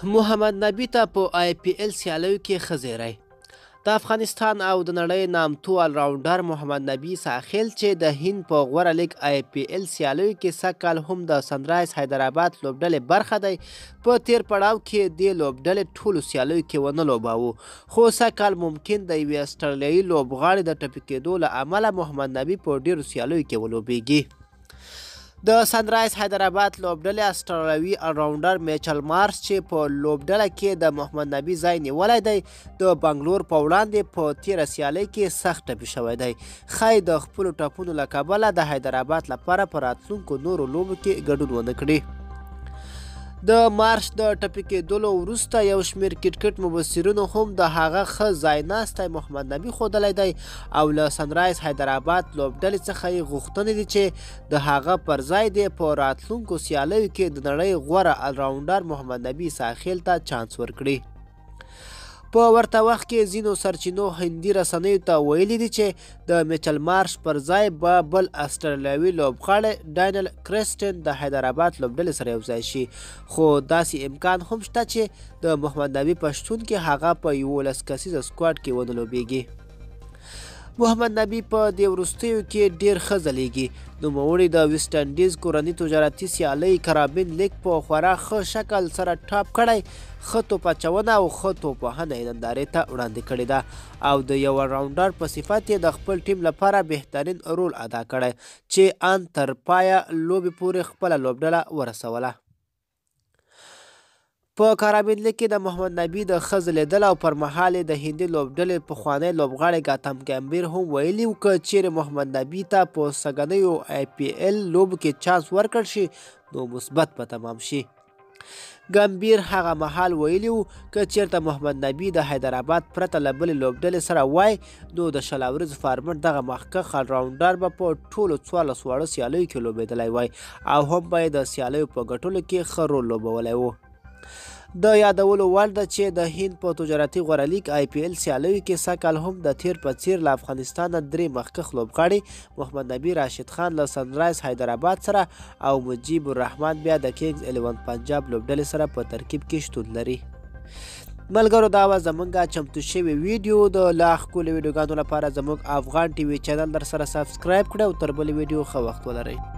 محمد نبي ته په IPL سیالیو کې ښه زیری. د افغانستان او د نړۍ نامتو الراونډر محمد نبي ساحل چې د هند په غوره لیګ IPL سیالیو کې سږ هم د سنرایز حیدرآباد لوبډلې برخه دی. په تیر پړاو کې د لوبډلې ټولو سیالیو کې ونه لوباوه، خو سږ ممکن د یوې اسټرالیایي لوبغاړې د ټپي کېدو له امله محمد نبي په ډیرو سیالیو کې ولوبیږي. د سنرایز حیدرآباد لوبډلې اسټرالیوي الراونډر میچل مارش چې په لوبډله کې د محمد نبي ځای نیولی دی، د بنګلور په وړاندې په تیره سیالۍ کې سخت ټپي شوی دی. ښایي د خپلو ټپونو له کبله د حیدرآباد لپاره په راتلونکو نورو لوبو کې ګډون ونه کړي. د مارش د ټپي کېدلو وروسته یو شمېر کرکټ مبصرینو هم د هغه ښه ځایناستی محمد نبي ښودلی دی او له سنرایز حیدرآباد لوبډلې څخه یې غوښتنې دي چې د هغه پر ځای دی په راتلونکو سیالیو کې د نړۍ غوره الراونډر محمد نبي ساحل ته چانس ورکړي. په ورته وخت کې ځینو سرچینو هندي رسنیو ته ویلي دي چې د میچل مارش پر ځای به بل اسټرالیوي لوبغاړی ډانیل کرسټن د حیدرآباد لوبډلې سره یوځای شي، خو داسې امکان هم شته چې د محمد نبي په شتون کې هغه په 11 کسیزه سکواډ کې ونه لوبیږي. محمد نبي په دې وروستیو کې ډیر ښه ځلیږي. نوموړي د ویسټ انډیز کورني تجارتي سیالۍ کرابین لیګ په خورا ښه شکل سره ټاپ کړی، ښه توپ اچونه او ښه توپ وهنه یې نندارې ته وړاندې کړې ده او د یو الراونډر په صفت یې د خپل ټیم لپاره بهترین رول ادا کړی چې ان تر پایه لوبې پورې خپله لوبډله ورسوله. په کارابین لیګ کې د محمد نبي د ښه ځلیدل او پر مهال د هندي لوبډلې پخوانی لوبغاړی ګاتم ګمبیر هم ویلي و که چیرې محمد نبي ته په سږنیو IPL لوبو کې چانس ورکړل شي نو مثبت به تمام شي. ګمبیر هغه مهال ویلي و که چیرته محمد نبي د حیدرآباد پرته له بلې لوبډلې سره وای نو د شل اوريزو فارمټ دغه مخکښ الراونډر به په ټولو 14 واړه سیالیو کې لوبېدلی وای او هم به یې د سیالیو په ګټلو کې ښه رول لوبولی و. د یادولو وړ ده چې د هند په تجارتي غوره لیګ IPL سیالیو کې سږ هم د تیر په څیر له افغانستانه 3 مخکښ لوبغاړي محمد نبي، راشد خان له سنرایز حیدرآباد سره او مجیب الرحمن بیا د کینګز 11 پنجاب لوبډلې سره په ترکیب کې شتون لري. ملګرو، دا وه زموږ چمتو شوی ویډیو. د لا ښکلو ویډیوګانو لپاره زموږ افغان TV چینل در سره سبسکرایب کړئ او تر بلې ویډیو ښه وخت ولرئ.